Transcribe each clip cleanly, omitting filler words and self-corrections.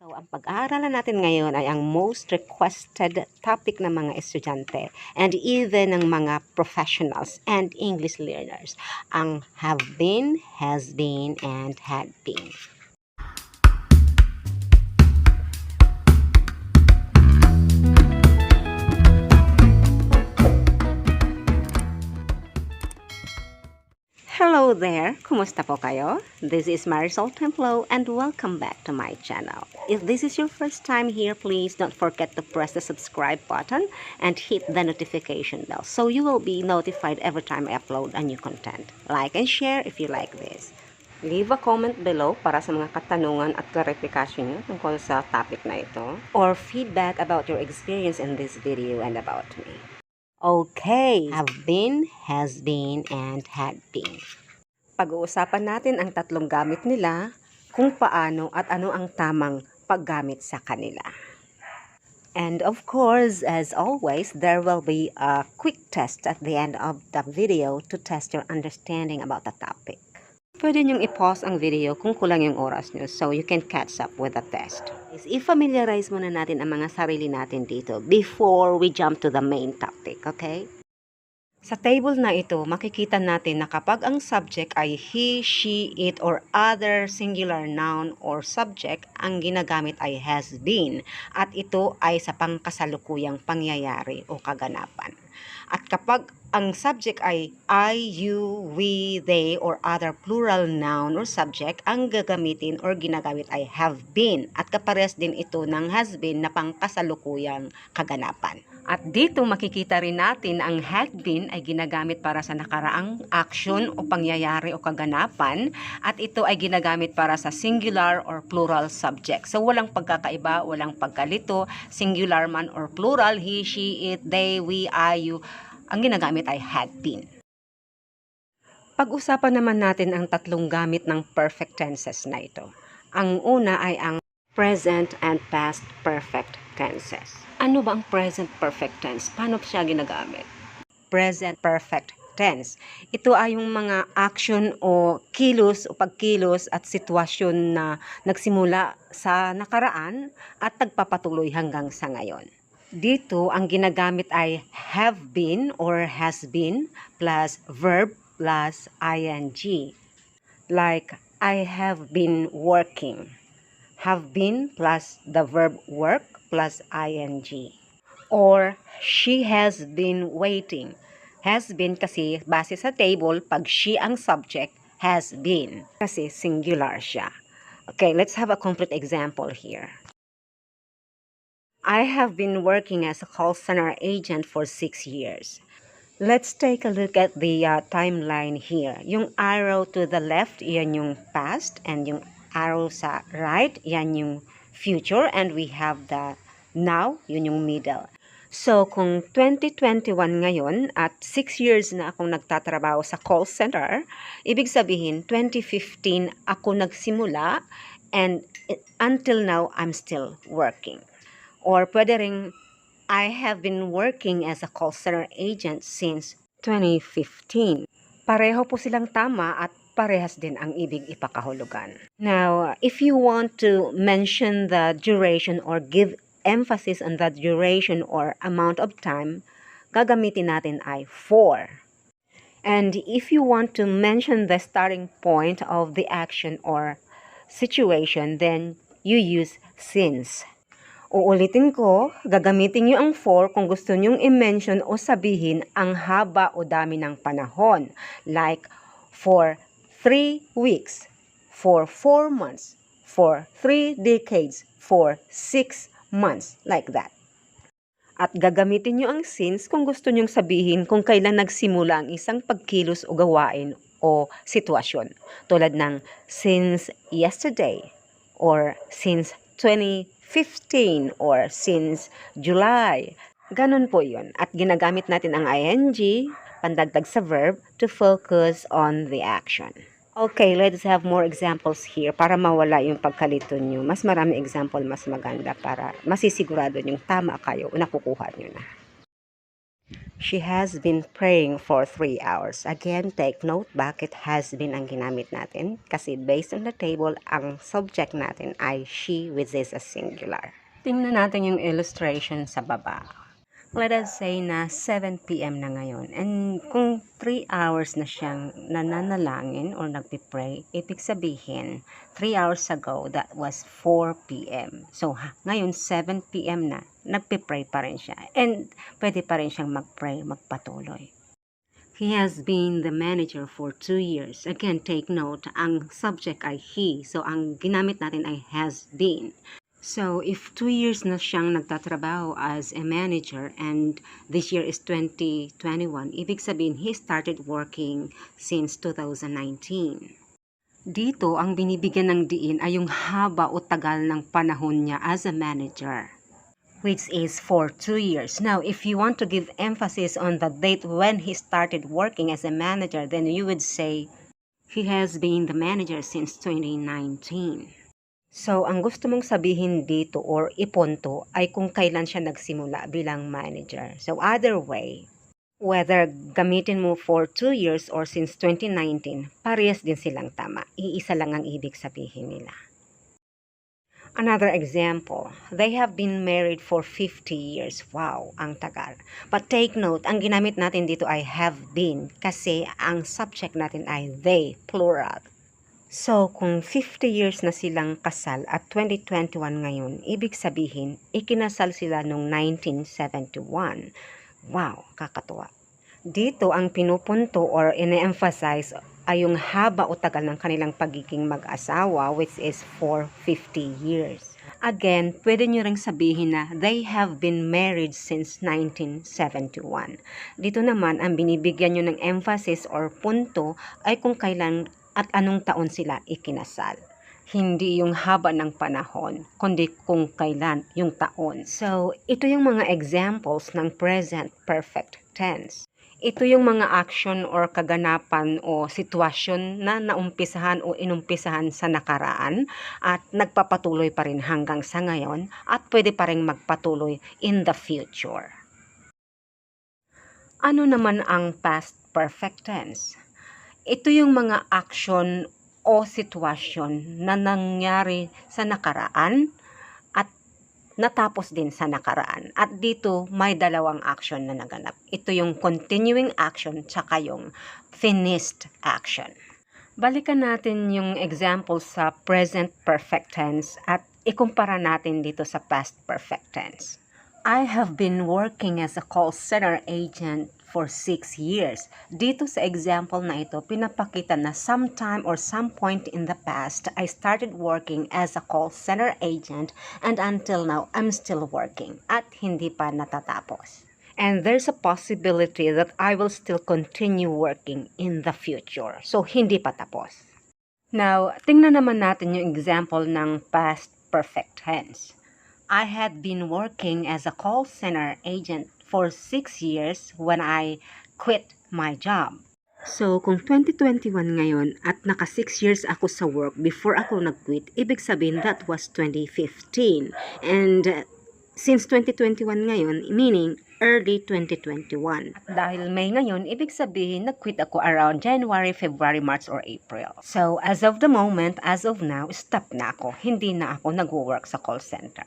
So, ang pag-aaralan natin ngayon ay ang most requested topic ng mga estudyante and even ng mga professionals and English learners, ang have been, has been, and had been. Hello there! Kumusta po kayo? This is Marisol Templo and welcome back to my channel. If this is your first time here, please don't forget to press the subscribe button and hit the notification bell so you will be notified every time I upload a new content. Like and share if you like this. Leave a comment below para sa mga katanungan at clarification nyo tungkol sa topic na ito or feedback about your experience in this video and about me. Okay, have been, has been, and had been. Pag-uusapan natin ang tatlong gamit nila, kung paano at ano ang tamang paggamit sa kanila. And of course, as always, there will be a quick test at the end of the video to test your understanding about the topic. Pwede niyong i-pause ang video kung kulang yung oras niyo so you can catch up with the test. I-familiarize muna natin ang mga sarili natin dito before we jump to the main topic, okay? Sa table na ito, makikita natin na kapag ang subject ay he, she, it, or other singular noun or subject, ang ginagamit ay has been at ito ay sa pangkasalukuyang pangyayari o kaganapan. At kapag ang subject ay I, you, we, they, or other plural noun or subject, ang gagamitin or ginagamit ay have been at kapares din ito ng has been na pangkasalukuyang kaganapan. At dito makikita rin natin ang had been ay ginagamit para sa nakaraang action o pangyayari o kaganapan at ito ay ginagamit para sa singular or plural subject. So walang pagkakaiba, walang pagkalito, singular man or plural, he, she, it, they, we, I, you, ang ginagamit ay had been. Pag-usapan naman natin ang tatlong gamit ng perfect tenses na ito. Ang una ay ang present and past perfect tenses. Ano ba ang present perfect tense? Paano siya ginagamit? Present perfect tense. Ito ay yung mga action o kilos o pagkilos at sitwasyon na nagsimula sa nakaraan at nagpapatuloy hanggang sa ngayon. Dito, ang ginagamit ay have been or has been plus verb plus ing. Like, I have been working. Have been plus the verb work plus ing. Or, she has been waiting. Has been kasi base sa table, pag she ang subject, has been. Kasi singular siya. Okay, let's have a complete example here. I have been working as a call center agent for 6 years. Let's take a look at the timeline here. Yung arrow to the left, yan yung past, and yung arrow sa right, yan yung future, and we have the now, yun yung middle. So, kung 2021 ngayon at 6 years na akong nagtatrabaho sa call center, ibig sabihin 2015 ako nagsimula and until now, I'm still working. Or pwede ring, I have been working as a call center agent since 2015. Pareho po silang tama at parehas din ang ibig ipakahulugan. Now, if you want to mention the duration or give emphasis on the duration or amount of time, gagamitin natin ay for. And if you want to mention the starting point of the action or situation, then you use since. Uulitin ko, gagamitin nyo ang for kung gusto nyong i-mention o sabihin ang haba o dami ng panahon. Like, for 3 weeks, for 4 months, for 3 decades, for 6 months, like that. At gagamitin nyo ang since kung gusto nyong sabihin kung kailan nagsimula ang isang pagkilos o gawain o sitwasyon. Tulad ng since yesterday, or since 2015 or since July. Ganon po yun. At ginagamit natin ang ing, pandagdag sa verb, to focus on the action. Okay, let's have more examples here para mawala yung pagkalito nyo. Mas marami example, mas maganda para masisigurado nyong tama kayo o nakukuha nyo na. She has been praying for 3 hours. Again, take note bakit has been ang ginamit natin. Kasi based on the table, ang subject natin ay she, which is a singular. Tingnan natin yung illustration sa baba. Let us say na 7 p.m. na ngayon. And kung 3 hours na siyang nananalangin or nagpipray, ibig sabihin, 3 hours ago, that was 4 p.m. So, ngayon 7 p.m. na, nagpipray pa rin siya. And pwede pa rin siyang magpray, magpatuloy. He has been the manager for 2 years. Again, take note, ang subject ay he. So, ang ginamit natin ay has been. So, if 2 years na siyang nagtatrabaho as a manager and this year is 2021, ibig sabihin he started working since 2019. Dito, ang binibigyan ng diin ay yung haba o tagal ng panahon niya as a manager, which is for 2 years. Now, if you want to give emphasis on the date when he started working as a manager, then you would say he has been the manager since 2019. So, ang gusto mong sabihin dito or ipunto ay kung kailan siya nagsimula bilang manager. So, either way, whether gamitin mo for 2 years or since 2019, parehas din silang tama. Iisa lang ang ibig sabihin nila. Another example, they have been married for 50 years. Wow, ang tagal. But take note, ang ginamit natin dito ay have been kasi ang subject natin ay they, plural. So, kung 50 years na silang kasal at 2021 ngayon, ibig sabihin, ikinasal sila noong 1971. Wow, kakatuwa. Dito, ang pinupunto or ine-emphasize ay yung haba o tagal ng kanilang pagiging mag-asawa, which is for 50 years. Again, pwede nyo ring sabihin na they have been married since 1971. Dito naman, ang binibigyan nyo ng emphasis or punto ay kung kailan at anong taon sila ikinasal. Hindi yung haba ng panahon, kundi kung kailan yung taon. So, ito yung mga examples ng present perfect tense. Ito yung mga action or kaganapan o sitwasyon na naumpisahan o inumpisahan sa nakaraan at nagpapatuloy pa rin hanggang sa ngayon at pwede pa rin magpatuloy in the future. Ano naman ang past perfect tense? Ito yung mga action o sitwasyon na nangyari sa nakaraan at natapos din sa nakaraan. At dito may dalawang action na naganap. Ito yung continuing action tsaka yung finished action. Balikan natin yung example sa present perfect tense at ikumpara natin dito sa past perfect tense. I have been working as a call center agent for 6 years. Dito sa example na ito, pinapakita na sometime or some point in the past, I started working as a call center agent and until now, I'm still working at hindi pa natatapos. And there's a possibility that I will still continue working in the future. So, hindi pa tapos. Now, tingnan naman natin yung example ng past perfect tense. I had been working as a call center agent for 6 years when I quit my job. So, kung 2021 ngayon at naka 6 years ako sa work before ako nag-quit, ibig sabihin that was 2015. And since 2021 ngayon, meaning early 2021. At dahil May ngayon, ibig sabihin nag-quit ako around January, February, March, or April. So, as of the moment, as of now, stop na ako. Hindi na ako nag-work sa call center.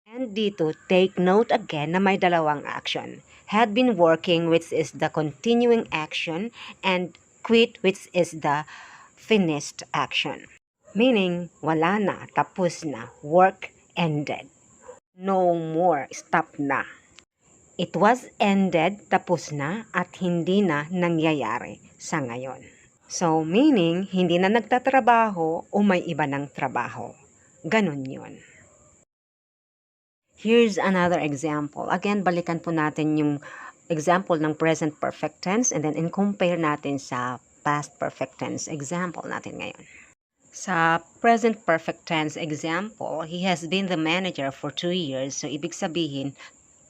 And dito, take note again na may dalawang action. Had been working, which is the continuing action, and quit, which is the finished action. Meaning, wala na, tapos na, work ended. No more, stop na. It was ended, tapos na, at hindi na nangyayari sa ngayon. So, meaning, hindi na nagtatrabaho o may iba ng trabaho. Ganon yun. Here's another example. Again, balikan po natin yung example ng present perfect tense and then compare natin sa past perfect tense example natin ngayon. Sa present perfect tense example, he has been the manager for 2 years. So, ibig sabihin,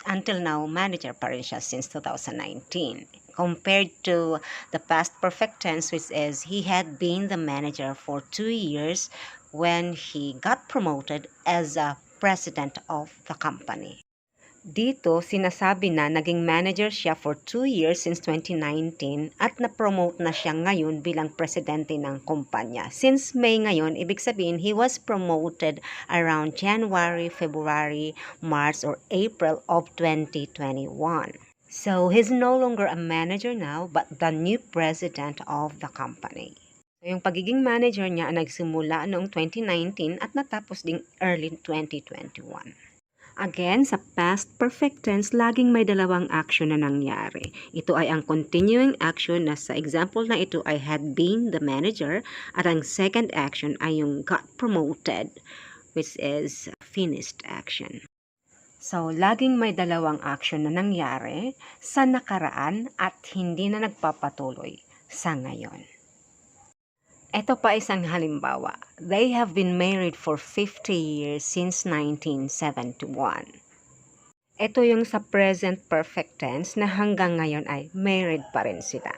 until now, manager pa rin siya since 2019. Compared to the past perfect tense, which is he had been the manager for 2 years when he got promoted as a president of the company. Dito, sinasabi na naging manager siya for 2 years since 2019 at na-promote na siya ngayon bilang presidente ng kumpanya. Since May ngayon, ibig sabihin he was promoted around January, February, March, or April of 2021. So, he's no longer a manager now but the new president of the company. So, yung pagiging manager niya ay nagsimula noong 2019 at natapos ding early 2021. Again, sa past perfect tense, laging may dalawang action na nangyari. Ito ay ang continuing action na sa example na ito ay had been the manager at ang second action ay yung got promoted, which is finished action. So, laging may dalawang action na nangyari sa nakaraan at hindi na nagpapatuloy sa ngayon. Ito pa isang halimbawa. They have been married for 50 years since 1971. Ito yung sa present perfect tense na hanggang ngayon ay married pa rin sila.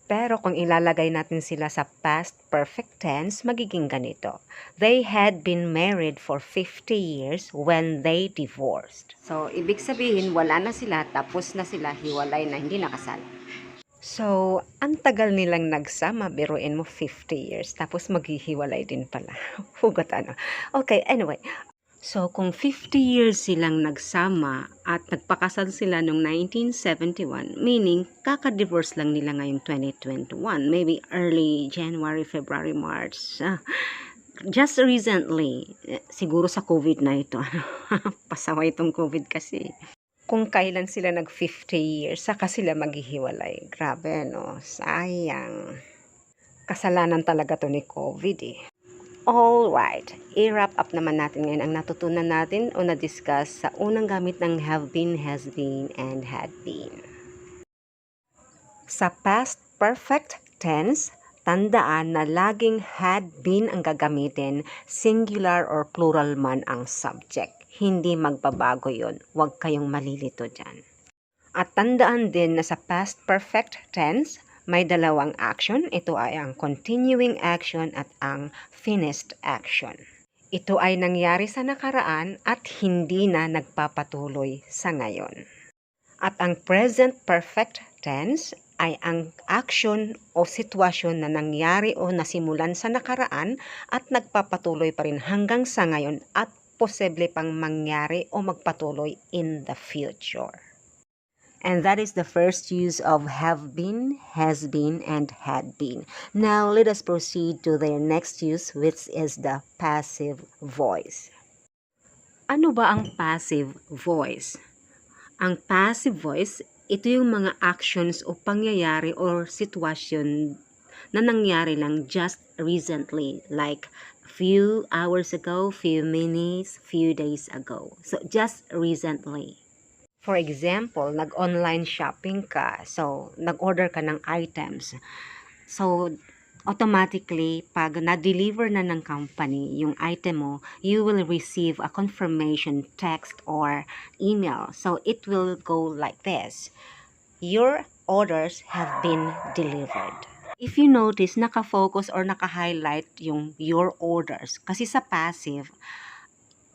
Pero kung ilalagay natin sila sa past perfect tense, magiging ganito. They had been married for 50 years when they divorced. So, ibig sabihin, wala na sila, tapos na sila, hiwalay na, hindi nakasal. So, ang tagal nilang nagsama, biruin mo 50 years, tapos maghihiwalay din pala. Hugot ano. Okay, anyway. So, kung 50 years silang nagsama at nagpakasal sila noong 1971, meaning kaka-divorce lang nila ngayong 2021, maybe early January, February, March. Just recently, siguro sa COVID na ito, pasaway itong COVID kasi. Kung kailan sila nag 50 years, saka sila maghihiwalay. Grabe, no? Sayang. Kasalanan talaga to ni COVID, eh. Alright, i-wrap up naman natin ngayon ang natutunan natin o na-discuss sa unang gamit ng have been, has been, and had been. Sa past perfect tense, tandaan na laging had been ang gagamitin, singular or plural man ang subject. Hindi magbabago yon. Huwag kayong malilito dyan. At tandaan din na sa past perfect tense, may dalawang action. Ito ay ang continuing action at ang finished action. Ito ay nangyari sa nakaraan at hindi na nagpapatuloy sa ngayon. At ang present perfect tense ay ang action o sitwasyon na nangyari o nasimulan sa nakaraan at nagpapatuloy pa rin hanggang sa ngayon at posible pang mangyari o magpatuloy in the future. And that is the first use of have been, has been, and had been. Now, let us proceed to their next use, which is the passive voice. Ano ba ang passive voice? Ang passive voice, ito yung mga actions o pangyayari or sitwasyon na nangyari lang just recently, like few hours ago, few minutes, few days ago. So, just recently. For example, nag-online shopping ka. So, nag-order ka ng items. So, automatically, pag na-deliver na ng company yung item mo, you will receive a confirmation text or email. So, it will go like this. Your orders have been delivered. If you notice, naka-focus or naka-highlight yung your orders. Kasi sa passive,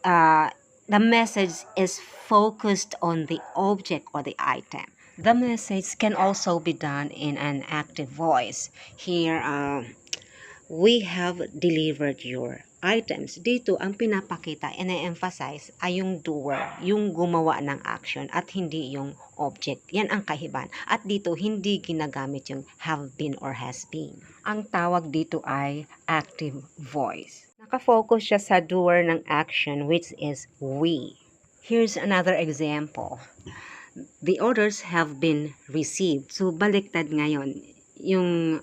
the message is focused on the object or the item. The message can also be done in an active voice. Here, we have delivered your items. Dito, ang pinapakita, ina-emphasize ay yung doer, yung gumawa ng action at hindi yung object. Yan ang kahiban. At dito, hindi ginagamit yung have been or has been. Ang tawag dito ay active voice. Nakafocus siya sa doer ng action, which is we. Here's another example. The orders have been received. So, baliktad ngayon. Yung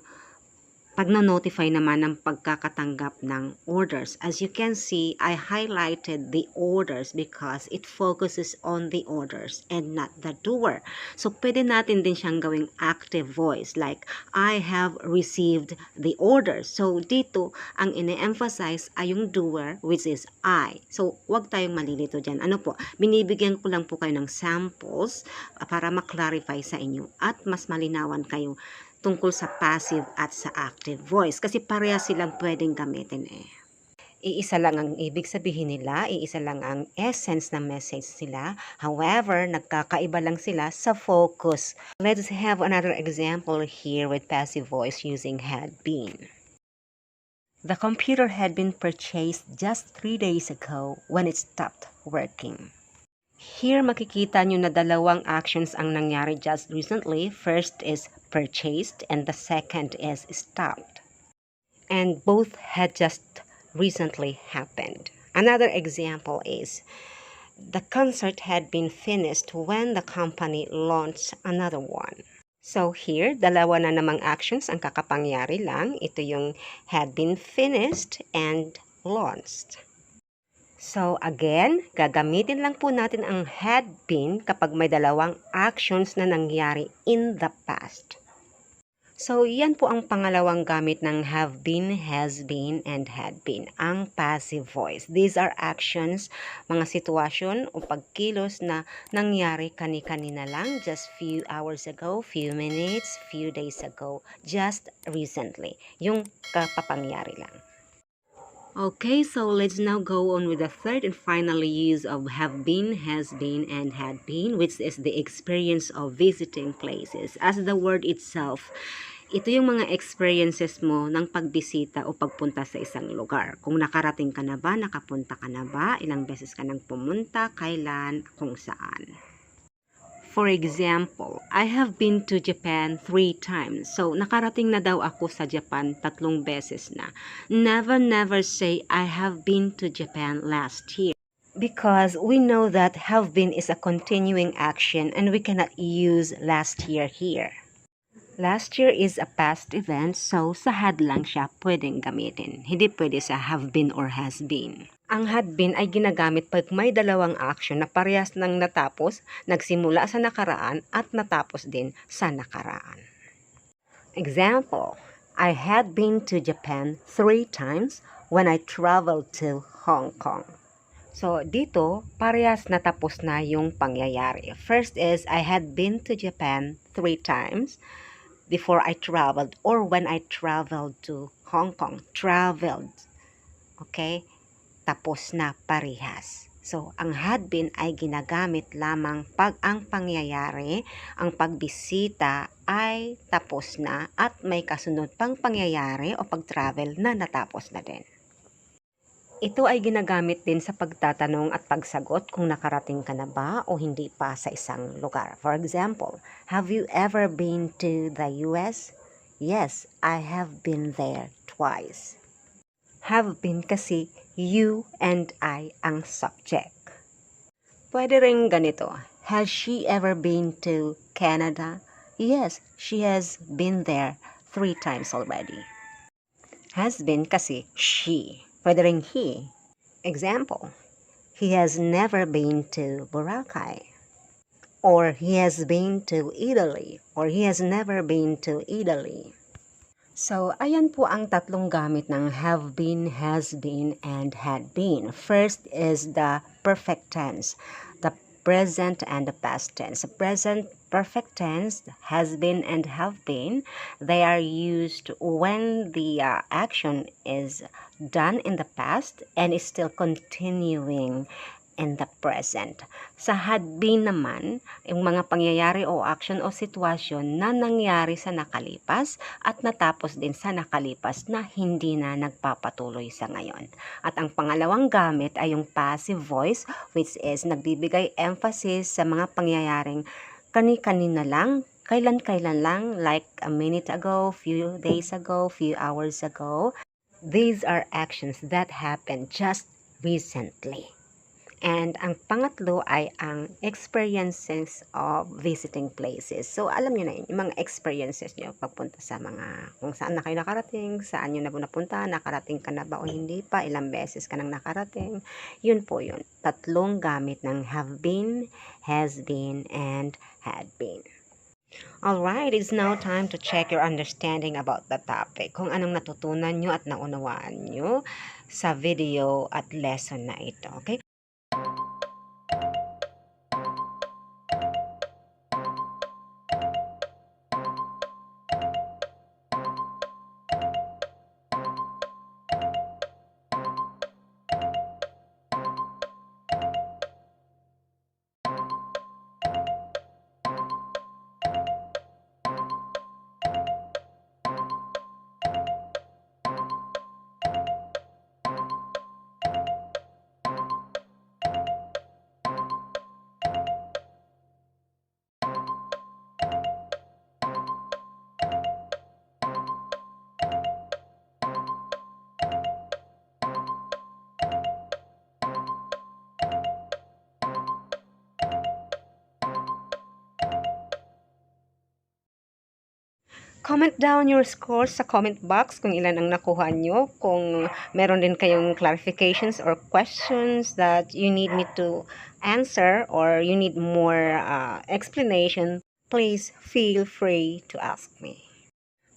pagno-notify naman ng pagkakatanggap ng orders. As you can see, I highlighted the orders because it focuses on the orders and not the doer. So, pwede natin din siyang gawing active voice like, I have received the orders. So, dito, ang ine-emphasize ay yung doer, which is I. So, wag tayong malilito dyan. Ano po, binibigyan ko lang po kayo ng samples para ma-clarify sa inyo at mas malinawan kayo tungkol sa passive at sa active voice kasi pareha silang pwedeng gamitin eh. Iisa lang ang ibig sabihin nila, iisa lang ang essence ng message nila. However, nagkakaiba lang sila sa focus. Let's have another example here with passive voice using had been. The computer had been purchased just 3 days ago when it stopped working. Here, makikita nyo na dalawang actions ang nangyari just recently. First is purchased and the second is stopped. And both had just recently happened. Another example is the concert had been finished when the company launched another one. So here, dalawa na namang actions ang kakapangyari lang. Ito yung had been finished and launched. So again, gagamitin lang po natin ang had been kapag may dalawang actions na nangyari in the past. So, yan po ang pangalawang gamit ng have been, has been, and had been, ang passive voice. These are actions, mga sitwasyon o pagkilos na nangyari kani-kanina lang, just few hours ago, few minutes, few days ago, just recently. Yung kapapangyari lang. Okay, so let's now go on with the third and final use of have been, has been, and had been, which is the experience of visiting places. As the word itself, ito yung mga experiences mo ng pagbisita o pagpunta sa isang lugar. Kung nakarating ka na ba, nakapunta ka na ba, ilang beses ka nang pumunta, kailan, kung saan. For example, I have been to Japan 3 times. So, nakarating na daw ako sa Japan 3 beses na. Never say I have been to Japan last year. Because we know that have been is a continuing action and we cannot use last year here. Last year is a past event, so sa had lang siya pwedeng gamitin. Hindi pwede sa have been or has been. Ang had been ay ginagamit pag may dalawang action na parehas nang natapos, nagsimula sa nakaraan at natapos din sa nakaraan. Example, I had been to Japan 3 times when I traveled to Hong Kong. So, dito, parehas natapos na yung pangyayari. First is, I had been to Japan 3 times before I traveled or when I traveled to Hong Kong. Traveled. Okay? Tapos na parehas. So, ang had been ay ginagamit lamang pag ang pangyayari, ang pagbisita ay tapos na at may kasunod pang pangyayari o pag-travel na natapos na din. Ito ay ginagamit din sa pagtatanong at pagsagot kung nakarating ka na ba o hindi pa sa isang lugar. For example, have you ever been to the US? Yes, I have been there twice. Have been kasi you and I ang subject. Pwede rin ganito. Has she ever been to Canada? Yes, she has been there 3 times already. Has been kasi she. Pwede rin he. Example, he has never been to Boracay. Or he has been to Italy. Or he has never been to Italy. So, ayan po ang tatlong gamit ng have been, has been, and had been. First is the perfect tense, the present and the past tense. The present perfect tense, has been, and have been, they are used when the action is done in the past and is still continuing in the present. Sa had been naman, yung mga pangyayari o action o sitwasyon na nangyari sa nakalipas at natapos din sa nakalipas na hindi na nagpapatuloy sa ngayon. At ang pangalawang gamit ay yung passive voice, which is nagbibigay emphasis sa mga pangyayaring kani-kanina lang, kailan-kailan lang, like a minute ago, few days ago, few hours ago. These are actions that happened just recently. And ang pangatlo ay ang experiences of visiting places. So, alam nyo na yun, yung mga experiences nyo pagpunta sa mga, kung saan na kayo nakarating, saan nyo na po napunta, nakarating ka na ba o hindi pa, ilang beses ka nang nakarating. Yun po yun. Tatlong gamit ng have been, has been, and had been. Alright, it's now time to check your understanding about the topic. Kung anong natutunan nyo at naunawaan nyo sa video at lesson na ito. Okay? Comment down your scores sa comment box kung ilan ang nakuha nyo. Kung meron din kayong clarifications or questions that you need me to answer or you need more explanation, please feel free to ask me.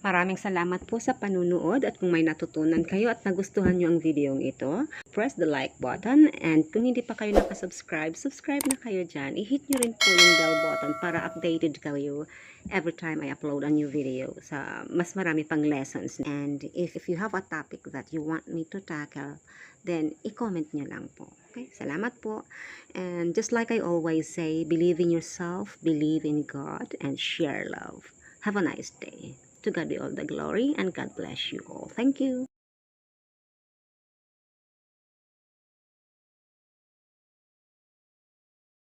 Maraming salamat po sa panunood at kung may natutunan kayo at nagustuhan nyo ang videong ito, press the like button and kung hindi pa kayo nakasubscribe, subscribe na kayo dyan. I-hit nyo rin po yung bell button para updated kayo every time I upload a new video sa mas marami pang lessons. And if you have a topic that you want me to tackle, then i-comment nyo lang po. Okay? Salamat po. And just like I always say, believe in yourself, believe in God, and share love. Have a nice day. To God be all the glory and God bless you all. Thank you.